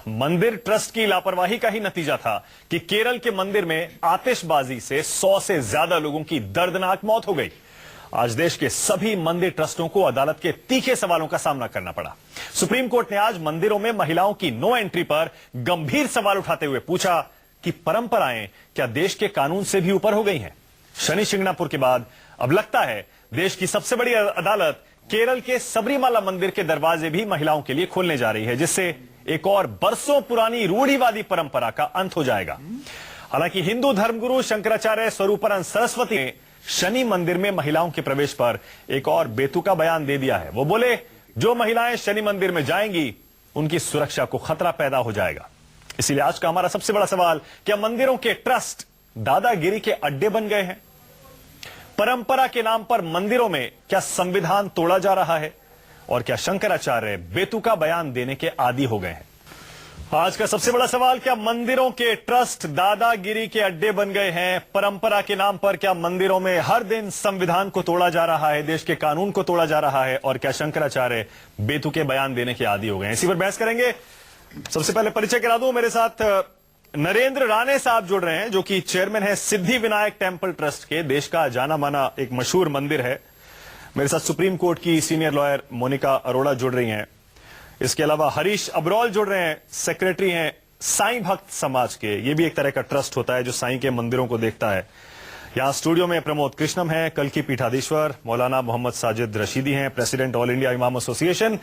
मंदिर ट्रस्ट की लापरवाही का ही नतीजा था कि केरल के मंदिर में आतिशबाजी से 100 से ज्यादा लोगों की दर्दनाक मौत हो गई। आज देश के सभी मंदिर ट्रस्टों को अदालत के तीखे सवालों का सामना करना पड़ा। सुप्रीम कोर्ट ने आज मंदिरों में महिलाओं की नो एंट्री पर गंभीर सवाल उठाते हुए पूछा कि परंपराएं क्या देश के कानून से भी ऊपर हो गई हैं? शनि शिंगणापुर के बाद अब लगता है देश की सबसे बड़ी अदालत केरल के सबरीमाला मंदिर के दरवाजे भी महिलाओं के लिए खोलने जा रही है, जिससे एक और बरसों पुरानी रूढ़िवादी परंपरा का अंत हो जाएगा। हालांकि हिंदू धर्मगुरु शंकराचार्य स्वरूपानंद सरस्वती ने शनि मंदिर में महिलाओं के प्रवेश पर एक और बेतुका बयान दे दिया है। वो बोले, जो महिलाएं शनि मंदिर में जाएंगी उनकी सुरक्षा को खतरा पैदा हो जाएगा। इसीलिए आज का हमारा सबसे बड़ा सवाल, क्या मंदिरों के ट्रस्ट दादागिरी के अड्डे बन गए हैं? परंपरा के नाम पर मंदिरों में क्या संविधान तोड़ा जा रहा है? और क्या शंकराचार्य बेतुका बयान देने के आदी हो गए हैं? आज का सबसे बड़ा सवाल, क्या मंदिरों के ट्रस्ट दादागिरी के अड्डे बन गए हैं? परंपरा के नाम पर क्या मंदिरों में हर दिन संविधान को तोड़ा जा रहा है, देश के कानून को तोड़ा जा रहा है? और क्या शंकराचार्य बेतुके बयान देने के आदी हो गए हैं? इसी पर बहस करेंगे। सबसे पहले परिचय करा दूं, मेरे साथ नरेंद्र राणे साहब जुड़ रहे हैं, जो कि चेयरमैन है सिद्धि विनायक टेम्पल ट्रस्ट के। देश का जाना माना एक मशहूर मंदिर है। मेरे साथ सुप्रीम कोर्ट की सीनियर लॉयर मोनिका अरोड़ा जुड़ रही हैं। इसके अलावा हरीश अब्रोल जुड़ रहे हैं, सेक्रेटरी हैं साईं भक्त समाज के। ये भी एक तरह का ट्रस्ट होता है जो साईं के मंदिरों को देखता है। यहाँ स्टूडियो में प्रमोद कृष्णम हैं, कल की पीठाधीश्वर, मौलाना मोहम्मद साजिद रशीदी हैं, प्रेसिडेंट ऑल इंडिया इमाम एसोसिएशन,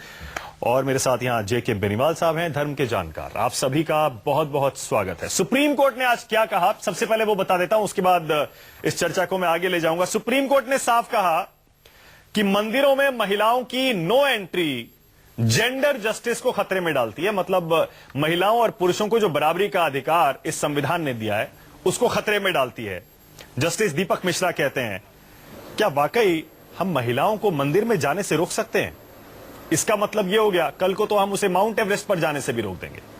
और मेरे साथ यहाँ जेके बेनीवाल साहब हैं, धर्म के जानकार। आप सभी का बहुत बहुत स्वागत है। सुप्रीम कोर्ट ने आज क्या कहा, सबसे पहले वो बता देता हूं, उसके बाद इस चर्चा को मैं आगे ले जाऊंगा। सुप्रीम कोर्ट ने साफ कहा कि मंदिरों में महिलाओं की नो एंट्री जेंडर जस्टिस को खतरे में डालती है। मतलब महिलाओं और पुरुषों को जो बराबरी का अधिकार इस संविधान ने दिया है उसको खतरे में डालती है। जस्टिस दीपक मिश्रा कहते हैं, क्या वाकई हम महिलाओं को मंदिर में जाने से रोक सकते हैं? इसका मतलब यह हो गया कल को तो हम उसे माउंट एवरेस्ट पर जाने से भी रोक देंगे।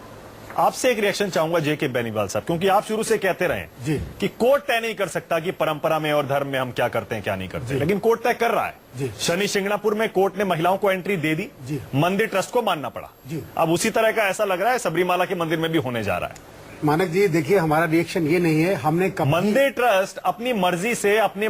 आपसे एक रिएक्शन चाहूंगा जेके बेनीवाल साहब, क्योंकि आप शुरू से कहते रहे कि कोर्ट तय नहीं कर सकता कि परंपरा में और धर्म में हम क्या करते हैं क्या नहीं करते, लेकिन कोर्ट तय कर रहा है। शनि शिंगणापुर में कोर्ट ने महिलाओं को एंट्री दे दी, मंदिर ट्रस्ट को मानना पड़ा। अब उसी तरह का ऐसा लग रहा है सबरीमाला के मंदिर में भी होने जा रहा है। मानक जी देखिए, हमारा रिएक्शन ये नहीं है, हमने मंदिर ट्रस्ट अपनी मर्जी से अपनी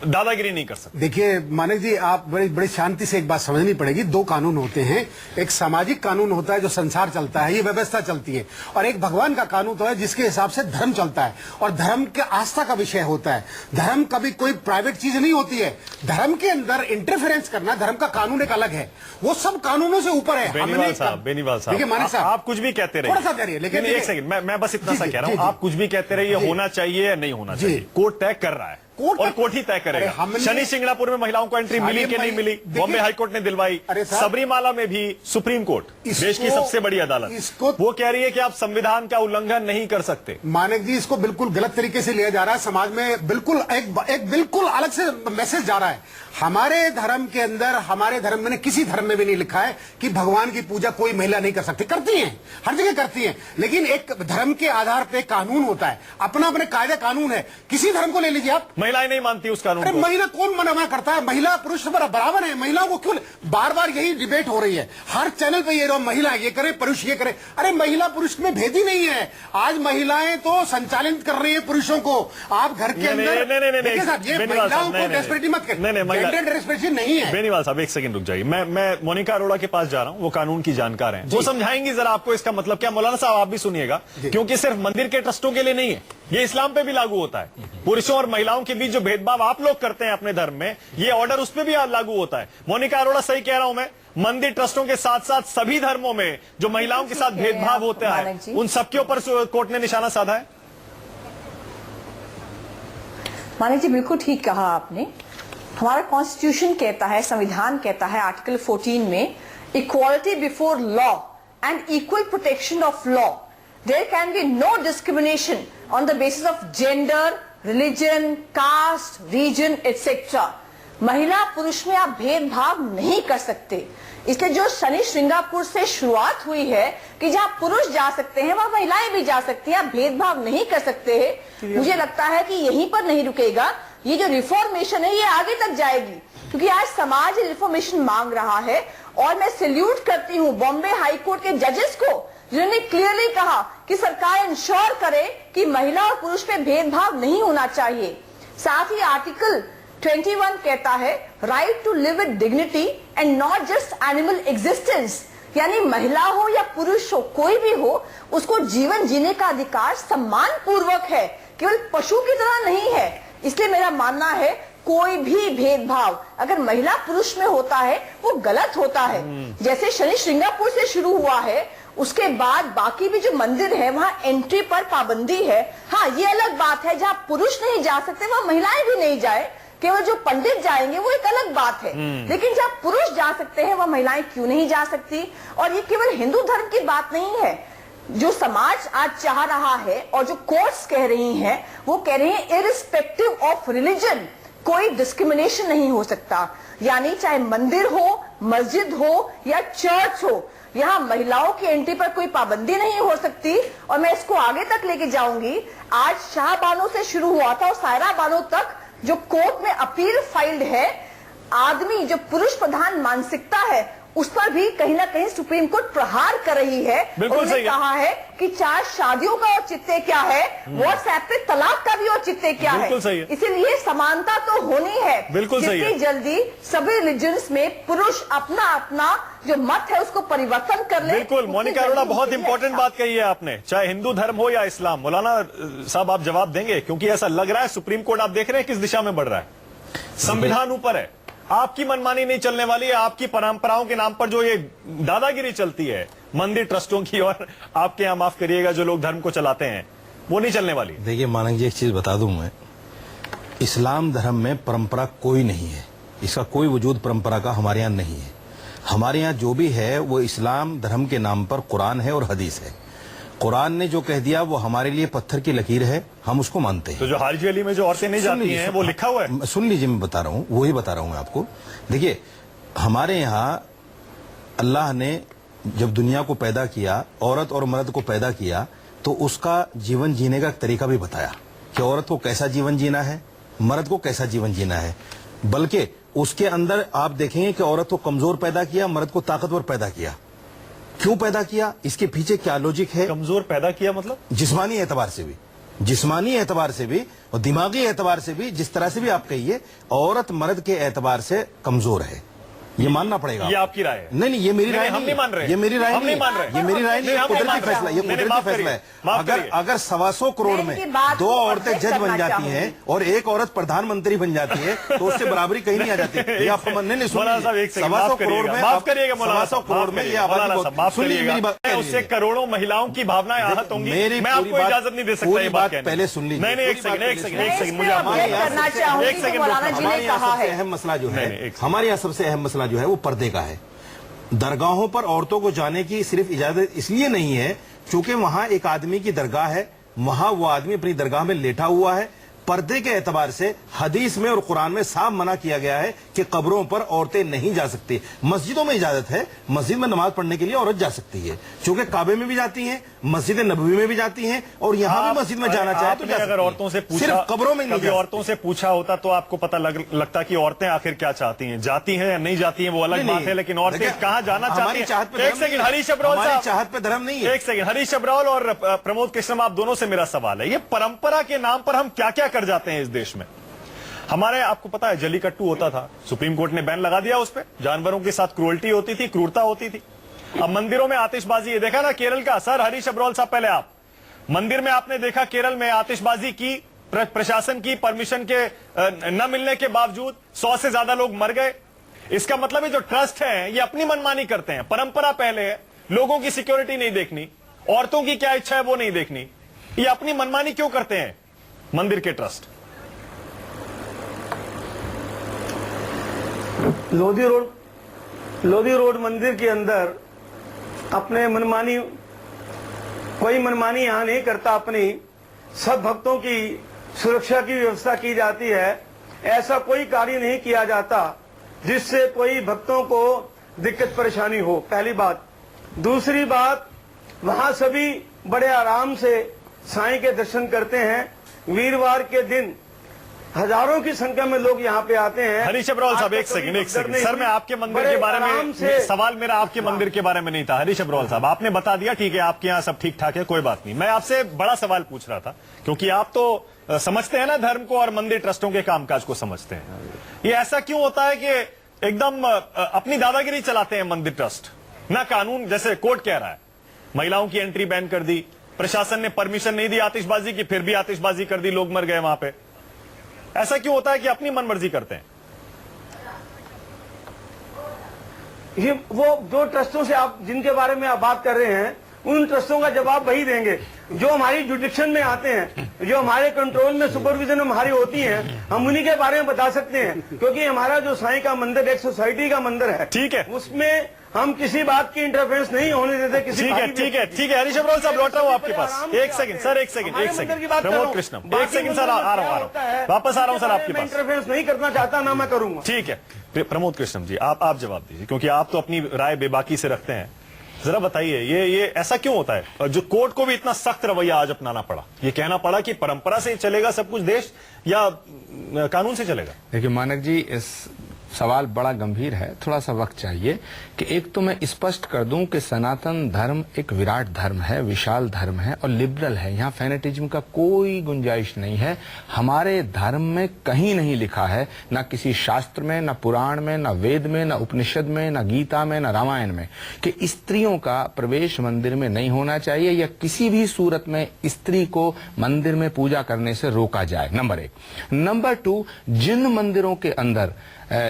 दादागिरी नहीं कर सकते। देखिए मानक जी, आप बड़ी शांति से एक बात समझनी पड़ेगी। दो कानून होते हैं, एक सामाजिक कानून होता है जो संसार चलता है, ये व्यवस्था चलती है, और एक भगवान का कानून तो है जिसके हिसाब से धर्म चलता है, और धर्म के आस्था का विषय होता है। धर्म कभी कोई प्राइवेट चीज नहीं होती है। धर्म के अंदर इंटरफेरेंस करना, धर्म का कानून एक अलग है, वो सब कानूनों से ऊपर है। बेनीवाल साहब, देखिए मानक साहब, आप कुछ भी कहते रहिए, थोड़ा सा करिए, लेकिन एक सेकंड, मैं बस इतना सा कह रहा हूँ, आप कुछ भी कहते रहिए, होना चाहिए या नहीं होना चाहिए, कोर्ट तय कर रहा है और कोर्ट ही तय करेगा। शनि शिंगणापुर में महिलाओं को एंट्री मिली कि नहीं मिली, बॉम्बे हाईकोर्ट ने दिलवाई। सबरीमाला में भी सुप्रीम कोर्ट, देश की सबसे बड़ी अदालत, वो कह रही है कि आप संविधान का उल्लंघन नहीं कर सकते। मानक जी, इसको बिल्कुल गलत तरीके से लिया जा रहा है। समाज में बिल्कुल एक बिल्कुल अलग से मैसेज जा रहा है। हमारे धर्म के अंदर, हमारे धर्म में, किसी धर्म में भी नहीं लिखा है कि भगवान की पूजा कोई महिला नहीं कर सकती। करती हैं, हर जगह करती हैं, लेकिन एक धर्म के आधार पे कानून होता है, अपना अपने कायदे कानून है। किसी धर्म को ले लीजिए आप, महिलाएं नहीं मानती उस कानून को। महिला कौन मना करता है? महिला पुरुष बराबर है। महिलाओं को क्यों बार बार यही डिबेट हो रही है हर चैनल पे? ये महिला ये करे, पुरुष ये करे। अरे महिला पुरुष में भेद ही नहीं है। आज महिलाएं तो संचालित कर रही है पुरुषों को। आप घर के अंदर देखिए साहब, ये महिलाओं को डेस्परेटली मत करें, डेस्परेशन नहीं है। बेनीवाल साहब एक सेकंड रुक जाइए, मैं मोनिका अरोड़ा के पास जा रहा हूं, वो कानून की जानकार हैं, वो समझाएंगी जरा आपको इसका मतलब क्या। मौलाना साहब आप भी सुनिएगा, क्योंकि सिर्फ मंदिर के ट्रस्टों के लिए नहीं है, ये इस्लाम पे भी लागू होता है। पुरुषों और महिलाओं के बीच जो भेदभाव आप लोग करते हैं अपने धर्म में, ये ऑर्डर उस पर भी लागू होता है। मोनिका अरोड़ा सही कह रहा हूं मैं? मंदिर ट्रस्टों के साथ साथ सभी धर्मों में जो महिलाओं के साथ भेदभाव होता है, उन सबके ऊपर कोर्ट ने निशाना साधा है। मानिक जी बिल्कुल ठीक कहा आपने। हमारा कॉन्स्टिट्यूशन कहता है, संविधान कहता है आर्टिकल 14 में, equality before law and equal protection of law. There can be no discrimination on the basis of gender, religion, caste, region etcetera. महिला पुरुष में आप भेदभाव नहीं कर सकते। इसलिए जो शनि श्रृंगापुर से शुरुआत हुई है कि जहां पुरुष जा सकते हैं वहां महिलाएं भी जा सकती हैं, आप भेदभाव नहीं कर सकते हैं। मुझे लगता है कि यहीं पर नहीं रुकेगा, ये जो रिफॉर्मेशन है ये आगे तक जाएगी, क्योंकि आज समाज रिफॉर्मेशन मांग रहा है और मैं सैल्यूट करती हूं बॉम्बे हाई कोर्ट के जजेस को, जिन्होंने क्लियरली कहा कि सरकार इंश्योर करे कि महिला और पुरुष में भेदभाव नहीं होना चाहिए। साथ ही आर्टिकल 21 कहता है right to live with dignity and not just animal existence, यानी महिला हो या पुरुष हो, कोई भी हो, उसको जीवन जीने का अधिकार सम्मान पूर्वक है, केवल पशु की तरह नहीं है। इसलिए मेरा मानना है कोई भी भेदभाव अगर महिला पुरुष में होता है वो गलत होता है। जैसे शनि श्रृंगापुर से शुरू हुआ है, उसके बाद बाकी भी जो मंदिर है वहां एंट्री पर पाबंदी है। हाँ, ये अलग बात है, जहां पुरुष नहीं जा सकते वहां महिलाएं भी नहीं जाए, केवल जो पंडित जाएंगे वो एक अलग बात है। लेकिन जहां पुरुष जा सकते हैं वह महिलाएं क्यों नहीं जा सकती? और ये केवल हिंदू धर्म की बात नहीं है, जो समाज आज चाह रहा है और जो कोर्ट्स कह रही हैं, वो कह रहे हैं इरिस्पेक्टिव ऑफ रिलीजन कोई डिस्क्रिमिनेशन नहीं हो सकता। यानी चाहे मंदिर हो, मस्जिद हो या चर्च हो, यहाँ महिलाओं की एंट्री पर कोई पाबंदी नहीं हो सकती। और मैं इसको आगे तक लेके जाऊंगी। आज शाहबानो से शुरू हुआ था और सायरा बानो तक जो कोर्ट में अपील फाइल्ड है, आदमी जो पुरुष प्रधान मानसिकता है उस पर भी कहीं ना कहीं सुप्रीम कोर्ट प्रहार कर रही है। उन्होंने कहा है कि 4 शादियों का औचित्य क्या है, व्हाट्सएप पे तलाक का भी औचित्य क्या है। इसीलिए समानता तो होनी है। बिल्कुल सही है। जितनी जल्दी सभी रिलीजन्स में पुरुष अपना अपना जो मत है उसको परिवर्तन कर ले। बिल्कुल मोनिका अरोड़ा, बहुत इंपॉर्टेंट बात कही है आपने, चाहे हिंदू धर्म हो या इस्लाम। मौलाना साहब आप जवाब देंगे, क्योंकि ऐसा लग रहा है सुप्रीम कोर्ट आप देख रहे हैं किस दिशा में बढ़ रहा है। संविधान ऊपर है, आपकी मनमानी नहीं चलने वाली है। आपकी परंपराओं के नाम पर जो ये दादागिरी चलती है मंदिर ट्रस्टों की, और आपके यहां माफ करिएगा जो लोग धर्म को चलाते हैं, वो नहीं चलने वाली। देखिए मानक जी, एक चीज बता दूं मैं, इस्लाम धर्म में परंपरा कोई नहीं है, इसका कोई वजूद परंपरा का हमारे यहाँ नहीं है। हमारे यहाँ जो भी है वो इस्लाम धर्म के नाम पर कुरान है और हदीस है। कुरान ने जो कह दिया वो हमारे लिए पत्थर की लकीर है, हम उसको मानते हैं। तो जो हाजी अली में जो औरतें नहीं जाती हैं वो लिखा हुआ है। सुन लीजिए, मैं बता रहा हूँ, वही बता रहा हूँ मैं आपको। देखिए हमारे यहाँ अल्लाह ने जब दुनिया को पैदा किया, औरत और मर्द को पैदा किया, तो उसका जीवन जीने का तरीका भी बताया कि औरत को कैसा जीवन जीना है, मर्द को कैसा जीवन जीना है। बल्कि उसके अंदर आप देखेंगे कि औरत को कमजोर पैदा किया, मर्द को ताकतवर पैदा किया। क्यों पैदा किया, इसके पीछे क्या लॉजिक है? कमजोर पैदा किया मतलब जिस्मानी एतबार से भी, जिस्मानी एतबार से भी और दिमागी एतबार से भी, जिस तरह से भी आप कहिए, औरत मर्द के एतबार से कमजोर है, ये मानना पड़ेगा। ये आपकी राय है? नहीं, ये मेरी राय हम नहीं मान रहे, ये मेरी राय नहीं मान रहे, ये मेरी राय नहीं, कुदरती फैसला, ये कुदरती फैसला है। अगर 125 करोड़ में 2 औरतें जज बन जाती हैं और एक औरत प्रधानमंत्री बन जाती है, तो उससे बराबरी कहीं नहीं आ जाती। ये आपको मानने नहीं, सुनिए, 125 करोड़ में, माफ करिएगा मौलाना, 125 करोड़ में ये आबादी, सुनिए मेरी बात, उससे करोड़ों महिलाओं की भावनाएं आहत होंगी। मैं आपको इजाजत नहीं दे सकता ये बात कहने। पहले सुन लीजिए। नहीं, एक सेकंड मुझे हमारे यहाँ सबसे अहम मसला जो है, हमारे यहाँ सबसे अहम मसला जो है वो पर्दे का है। दरगाहों पर औरतों को जाने की सिर्फ इजाजत इसलिए नहीं है क्योंकि वहां एक आदमी की दरगाह है, वहां वो आदमी अपनी दरगाह में लेटा हुआ है। पर्दे के एतबार से हदीस में और कुरान में साफ मना किया गया है कि कब्रों पर औरतें नहीं जा सकती। मस्जिदों में इजाजत है, मस्जिद में नमाज पढ़ने के लिए औरत जा सकती है, क्योंकि काबे में भी जाती हैं, मस्जिद नबवी में भी जाती हैं, और यहाँ भी मस्जिद में जाना चाहे तो जा सकती हैं। अगर औरतों से पूछा, सिर्फ कब्रों में नहीं, औरतों से पूछा होता तो आपको पता लगता कि औरतें आखिर क्या चाहती हैं, जाती हैं या नहीं जाती हैं वो अलग बात है, लेकिन औरतें कहाँ जाना चाहती हैं। एक सेकंड हरीश अब्राल साहब, चाहत पे धर्म नहीं है। एक सेकंड हरीश अब्राल और प्रमोद कृष्णम, आप दोनों से मेरा सवाल है, ये परंपरा के नाम पर हम क्या क्या कर जाते हैं इस देश में। हमारे, आपको पता है जलीकट्टू होता था, सुप्रीम कोर्ट ने बैन लगा दिया उस पे, जानवरों के साथ क्रूरल्टी होती थी, क्रूरता होती थी। अब मंदिरों में आतिशबाजी, ये देखा ना केरल का असर। हरीश अब्राल साहब, पहले आप मंदिर में आपने देखा केरल में आतिशबाजी की, प्रशासन की परमिशन के न मिलने के बावजूद 100 से ज्यादा लोग मर गए। इसका मतलब है जो ट्रस्ट है ये अपनी मनमानी करते हैं। परंपरा पहले है, लोगों की सिक्योरिटी नहीं देखनी, औरतों की क्या इच्छा है वो नहीं देखनी, ये अपनी मनमानी क्यों करते हैं मंदिर के ट्रस्ट? लोधी रोड मंदिर के अंदर अपने मनमानी, कोई मनमानी यहां नहीं करता अपनी, सब भक्तों की सुरक्षा की व्यवस्था की जाती है। ऐसा कोई कार्य नहीं किया जाता जिससे कोई भक्तों को दिक्कत परेशानी हो, पहली बात। दूसरी बात, वहां सभी बड़े आराम से साईं के दर्शन करते हैं। वीरवार के दिन हजारों की संख्या में लोग यहाँ पे आते हैं। हरीश अब्रोल साहब एक सेकंड सर, मैं आपके मंदिर के बारे में सवाल मेरा आपके मंदिर के बारे में नहीं था। हरीश अब्रोल साहब, आपने बता दिया, ठीक है, आपके यहाँ सब ठीक ठाक है, कोई बात नहीं। मैं आपसे बड़ा सवाल पूछ रहा था, क्योंकि आप तो समझते हैं ना धर्म को और मंदिर ट्रस्टों के कामकाज को समझते हैं। ये ऐसा क्यों होता है कि एकदम अपनी दादागिरी चलाते हैं मंदिर ट्रस्ट? ना कानून, जैसे कोर्ट कह रहा है महिलाओं की एंट्री बैन कर दी, प्रशासन ने परमिशन नहीं दी आतिशबाजी की, फिर भी आतिशबाजी कर दी, लोग मर गए वहां पे। ऐसा क्यों होता है कि अपनी मनमर्जी करते हैं? ये वो जो ट्रस्टों से आप जिनके बारे में आप बात कर रहे हैं, उन ट्रस्टों का जवाब वही देंगे जो हमारी जुडिक्शन में आते हैं, जो हमारे कंट्रोल में, सुपरविजन में हमारी होती हैं। हम उन्हीं के बारे में बता सकते हैं, क्योंकि हमारा जो साईं का मंदिर एक सोसाइटी का मंदिर है, ठीक है, उसमें हम किसी बात की इंटरफेरेंस नहीं होने देते किसी। ठीक है हरीश अब्रोल साहब, लौट रहा हूं आपके पास। एक सेकंड सर, एक सेकंड प्रमोद कृष्णम, एक सेकंड सर, आ रहा हूं, वापस आ रहा हूं सर आपके पास। इंटरफेरेंस नहीं करना चाहता, ना मैं करूंगा। ठीक है प्रमोद कृष्णम जी, आप जवाब दीजिए, क्योंकि आप तो अपनी राय बेबाकी से रखते हैं। जरा बताइए, ये ऐसा क्यों होता है, और जो कोर्ट को भी इतना सख्त रवैया आज अपनाना पड़ा? ये कहना पड़ा कि परंपरा से चलेगा सब कुछ देश, या कानून से चलेगा? देखिए मानक जी, इस सवाल बड़ा गंभीर है, थोड़ा सा वक्त चाहिए। कि एक तो मैं स्पष्ट कर दूं कि सनातन धर्म एक विराट धर्म है, विशाल धर्म है और लिबरल है। यहाँ फेनेटिज्म का कोई गुंजाइश नहीं है। हमारे धर्म में कहीं नहीं लिखा है, ना किसी शास्त्र में, ना पुराण में, ना वेद में, ना उपनिषद में, ना गीता में, ना रामायण में, कि स्त्रियों का प्रवेश मंदिर में नहीं होना चाहिए या किसी भी सूरत में स्त्री को मंदिर में पूजा करने से रोका जाए, नंबर 1। नंबर 2, जिन मंदिरों के अंदर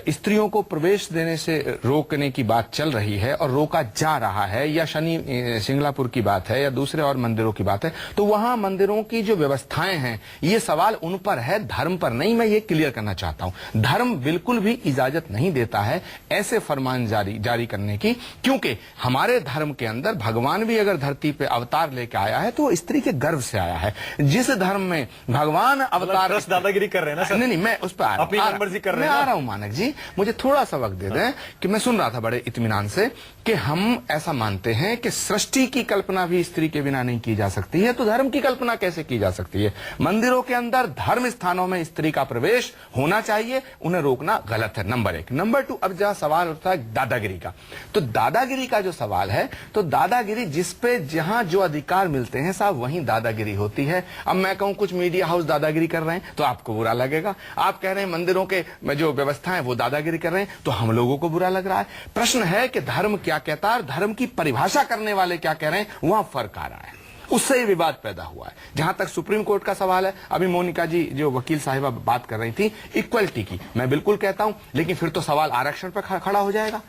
स्त्रियों को प्रवेश देने से रोकने की बात चल रही है और रोका जा रहा है, या शनि सिंगलापुर की बात है या दूसरे और मंदिरों की बात है, तो वहां मंदिरों की जो व्यवस्थाएं हैं, ये सवाल उन पर है, धर्म पर नहीं। मैं ये क्लियर करना चाहता हूं, धर्म बिल्कुल भी इजाजत नहीं देता है ऐसे फरमान जारी करने की, क्योंकि हमारे धर्म के अंदर भगवान भी अगर धरती पे अवतार लेके आया है तो वो स्त्री के गर्भ से आया है। जिस धर्म में भगवान अवतार, दादागिरी कर रहे हैं ना सर? नहीं, मैं उस पर आ रहा हूं मानक जी, मुझे थोड़ा सा वक्त दे दें। कि मैं सुन रहा था बड़े इत्मीनान से कि हम ऐसा मानते हैं कि सृष्टि की कल्पना भी स्त्री के बिना नहीं की जा सकती है, तो धर्म की कल्पना कैसे की जा सकती है? मंदिरों के अंदर, धर्म स्थानों में स्त्री का प्रवेश होना चाहिए, उन्हें रोकना गलत है, नंबर 1। नंबर 2, अब जहां सवाल उठता है दादागिरी का, तो दादागिरी का जो सवाल है, तो दादागिरी जिसपे जहां जो अधिकार मिलते हैं साहब, वहीं दादागिरी होती है। अब मैं कहूं कुछ मीडिया हाउस दादागिरी कर रहे हैं तो आपको बुरा लगेगा, आप कह रहे हैं मंदिरों के जो व्यवस्था है वो दादागिरी कर रहे हैं तो हम लोगों को बुरा लग रहा है। प्रश्न है कि धर्म क्या कहता है, धर्म की परिभाषा करने वाले क्या कह रहे हैं, वहां फर्क आ रहा है, उससे विवाद पैदा हुआ है। जहां तक सुप्रीम कोर्ट का सवाल है, अभी मोनिका जी जो वकील साहिबा बात कर रही थी इक्वलिटी की, मैं बिल्कुल कहता हूं, लेकिन फिर तो सवाल आरक्षण पर खड़ा हो जाएगा,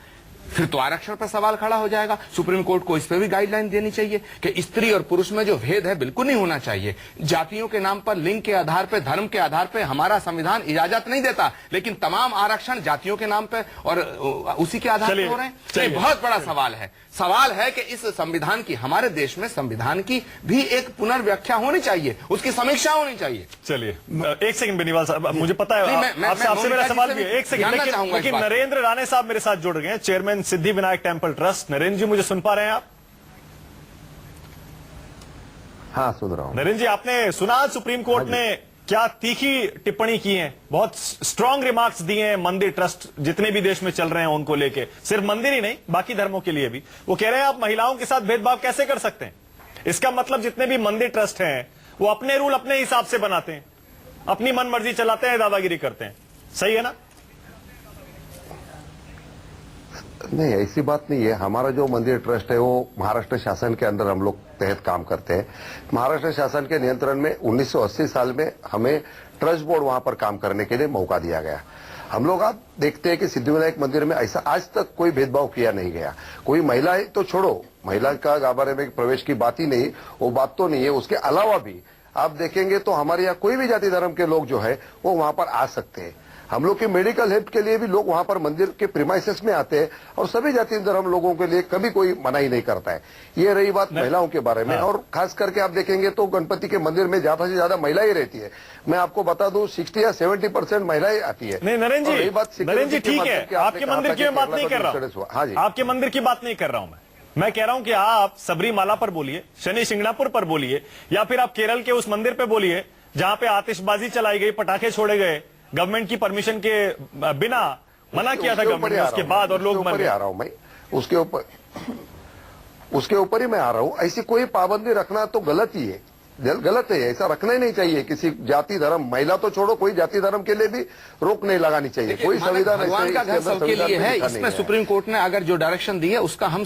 फिर तो आरक्षण पर सवाल खड़ा हो जाएगा। सुप्रीम कोर्ट को इस पर भी गाइडलाइन देनी चाहिए कि स्त्री और पुरुष में जो भेद है बिल्कुल नहीं होना चाहिए। जातियों के नाम पर, लिंग के आधार पर, धर्म के आधार पर हमारा संविधान इजाजत नहीं देता, लेकिन तमाम आरक्षण जातियों के नाम पर और उसी के आधार पर हो रहे हैं। ये बहुत बड़ा सवाल है। सवाल है कि इस संविधान की, हमारे देश में संविधान की भी एक पुनर्व्याख्या होनी चाहिए, उसकी समीक्षा होनी चाहिए। चलिए एक सेकंड बेनीवाल साहब, मुझे पता है आपसे मेरा सवाल भी है, एक सेकंड, लेकिन नरेंद्र राणे साहब मेरे साथ जुड़ गए हैं, chairman Siddhi Vinayak temple trust. Narendra जी, मुझे सुन पा रहे हैं आप? हाँ, सुन रहा हूं। नरेंद्र जी, आपने सुना सुप्रीम कोर्ट ने क्या तीखी टिप्पणी की है, बहुत स्ट्रांग रिमार्क्स दिए हैं मंदिर ट्रस्ट जितने भी देश में चल रहे हैं उनको लेके, सिर्फ मंदिर ही नहीं बाकी धर्मों के लिए भी। वो कह रहे हैं आप महिलाओं के साथ भेदभाव कैसे कर सकते हैं? इसका मतलब जितने भी मंदिर ट्रस्ट हैं वो अपने रूल अपने हिसाब से बनाते हैं, अपनी मनमर्जी चलाते हैं, दादागिरी करते हैं, सही है ना? नहीं, ऐसी बात नहीं है। हमारा जो मंदिर ट्रस्ट है वो महाराष्ट्र शासन के अंदर हम लोग तहत काम करते हैं। महाराष्ट्र शासन के नियंत्रण में 1980 साल में हमें ट्रस्ट बोर्ड वहां पर काम करने के लिए मौका दिया गया। हम लोग आप देखते हैं कि सिद्धिविनायक मंदिर में ऐसा आज तक कोई भेदभाव किया नहीं गया। कोई महिला है तो छोड़ो, महिला का बारे में प्रवेश की बात ही नहीं, वो बात तो नहीं है। उसके अलावा भी आप देखेंगे तो हमारे यहाँ कोई भी जाति धर्म के लोग जो है वो वहां पर आ सकते हैं। हम लोग के मेडिकल हेल्प के लिए भी लोग वहां पर मंदिर के प्रीमाइसेस में आते हैं और सभी जाति धर्म लोगों के लिए कभी कोई मनाही नहीं करता है। ये रही बात महिलाओं के बारे में। और खास करके आप देखेंगे तो गणपति के मंदिर में ज्यादा से ज्यादा महिलाएं रहती है। मैं आपको बता दूं 60 या 70% महिलाएं आती है। नहीं नरेंद्र जी, ठीक है, आपके मंदिर की मैं बात नहीं कर रहा हूँ। हाँ जी, आपके मंदिर की बात नहीं कर रहा हूं मैं कह रहा हूं कि आप सबरीमाला पर बोलिए, शनि सिंगणापुर पर बोलिए, या फिर आप केरल के उस मंदिर पे बोलिए जहां पे आतिशबाजी चलाई गई, पटाखे छोड़े गए, गवर्नमेंट की परमिशन के बिना मना किया था गवर्नमेंट ने, उसके बाद और लोग मर गए। आ रहा हूं मैं उसके ऊपर ही मैं आ रहा हूं। ऐसी कोई पाबंदी रखना तो गलत ही है, गलत है, ऐसा रखना ही नहीं चाहिए। किसी जाति धर्म, महिला तो छोड़ो, कोई जाति धर्म के लिए भी रोक नहीं लगानी चाहिए। कोई संविधान भगवान का घर सबके लिए है, इसमें सुप्रीम कोर्ट ने अगर जो डायरेक्शन दी है उसका हम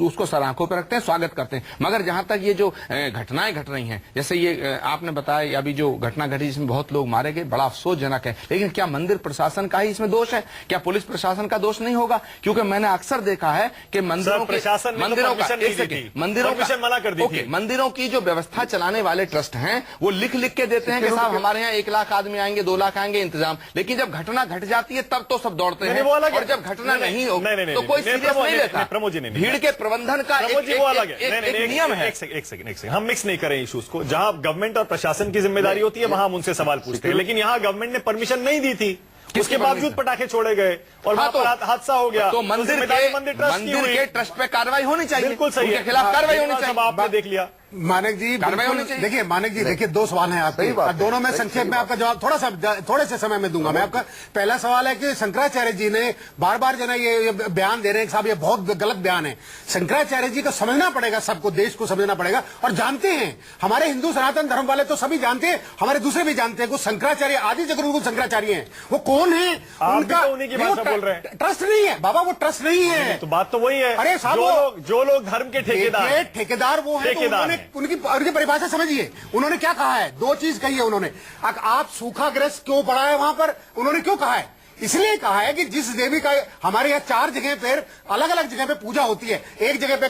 उसको सराखों पर रखते हैं, स्वागत करते हैं। मगर जहां तक ये जो घटनाएं घट रही हैं, जैसे ये आपने बताया अभी जो घटना घटी जिसमें बहुत लोग मारे गए, बड़ा अफसोसजनक है। लेकिन क्या मंदिर प्रशासन का ही इसमें दोष है? क्या पुलिस प्रशासन का दोष नहीं होगा? क्योंकि मैंने अक्सर देखा है कि मंदिरों की जो व्यवस्था चलाने वाले ट्रस्ट हैं वो लिख के देते हैं कि साहब हमारे यहाँ 1 लाख आदमी आएंगे, 2 लाख आएंगे, इंतजाम। लेकिन जब घटना घट जाती है तब तो सब दौड़ते हैं, और जब घटना नहीं हो तो कोई सीरियस नहीं लेता। भीड़ के प्रबंधन का एक नियम है। एक सेकंड, हम मिक्स नहीं करें इश्यूज को। जहां गवर्नमेंट और प्रशासन की जिम्मेदारी होती है वहां हम उनसे सवाल पूछते हैं, लेकिन यहां गवर्नमेंट ने परमिशन नहीं दी थी, उसके बावजूद पटाखे छोड़े गए और वहां पर हादसा हो गया। तो मंदिर के ट्रस्ट पे कार्रवाई होनी चाहिए, बिल्कुल सही है, उनके खिलाफ कार्रवाई होनी चाहिए। आपने देख लिया मानिक जी, देखिए मानिक जी, देखिए 2 सवाल हैं आपके, दोनों में संक्षेप में आपका जवाब थोड़े से समय में दूंगा मैं। आपका पहला सवाल है कि शंकराचार्य जी ने बार बार जो है ये बयान दे रहे हैं साहब, ये बहुत गलत बयान है। शंकराचार्य जी को समझना पड़ेगा, सबको, देश को समझना पड़ेगा। और जानते हैं हमारे हिंदू सनातन धर्म वाले तो सभी जानते हैं, हमारे दूसरे भी जानते हैं कि शंकराचार्य आदि जगद्गुरु शंकराचार्य हैं। वो कौन है? उनका उन्हीं की भाषा बोल रहे हैं। ट्रस्ट नहीं है बाबा, वो ट्रस्ट नहीं है। तो बात तो वही है। अरे साहब, जो लोग धर्म के ठेकेदार वो है, उनकी परिभाषा समझिए। उन्होंने क्या कहा है? 2 चीज कही है उन्होंने। आप सूखाग्रस्त क्यों पड़ा है वहां पर? उन्होंने क्यों कहा है? इसलिए कहा है कि जिस देवी का हमारे यहाँ 4 जगह पर अलग अलग जगह पे पूजा होती है। एक जगह पे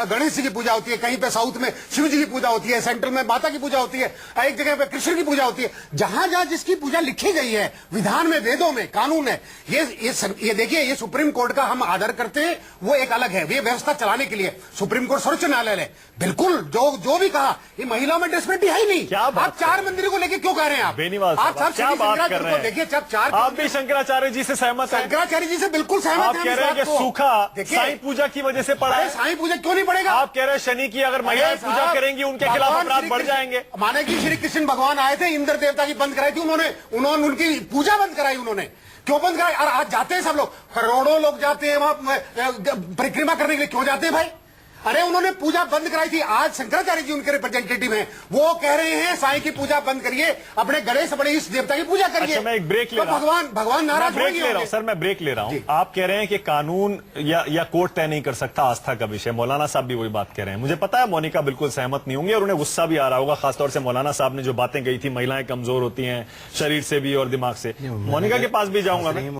गणेश जी की पूजा होती है, कहीं पे साउथ में शिव जी की पूजा होती है, सेंट्रल में माता की पूजा होती है, एक जगह पे कृष्ण की पूजा होती है। जहां जहां जिसकी पूजा लिखी गई है विधान में, वेदों में, कानून है, ये देखिए, ये सुप्रीम कोर्ट का हम आदर करते हैं, वो एक अलग है। ये व्यवस्था चलाने के लिए सुप्रीम कोर्ट सर्वोच्च न्यायालय है, बिल्कुल जो भी कहा, ये महिलाओं में ड्रेसमेंट है ही नहीं। आप 4 मंदिरों को लेकर क्यों कह रहे हैं? आप क्या बात कर रहे हैं? देखिए, आप भी शंकराचार्य जी से सहमत हैं? शंकराचार्य जी से बिल्कुल सहमत आप कह रहे हैं कि सूखा साईं पूजा की वजह से पड़ा है। साईं पूजा क्यों नहीं पड़ेगा? आप कह रहे हैं शनि की अगर महिलाएं पूजा करेंगी उनके खिलाफ अपराध बढ़ जाएंगे। माने कि श्री कृष्ण भगवान आए थे, इंद्र देवता की बंद कराई थी उन्होंने उनकी पूजा बंद कराई। उन्होंने क्यों बंद कराई? और आज जाते हैं सब लोग, करोड़ों लोग जाते हैं वहां परिक्रमा करने के लिए। क्यों जाते हैं भाई? अरे उन्होंने पूजा बंद कराई थी। आज शंकराचार्य जी उनके रिप्रेजेंटेटिव हैं, वो कह रहे हैं साईं की पूजा बंद करिए, अपने गणेश बड़े इस देवता की पूजा करिए। अच्छा, मैं एक ब्रेक ले रहा हूं। भगवान नाराज ब्रेक ले रहा हूं सर, मैं ब्रेक ले रहा हूं। आप कह रहे हैं कि कानून या कोर्ट तय नहीं कर सकता आस्था का विषय। मौलाना साहब भी वही बात कह रहे हैं। मुझे पता है मोनिका बिल्कुल सहमत नहीं होंगी और उन्हें गुस्सा भी आ रहा होगा, खासतौर से मौलाना साहब ने जो बातें कही थी, महिलाएं कमजोर होती हैं शरीर से भी और दिमाग से। मोनिका के पास भी जाऊंगा मैं।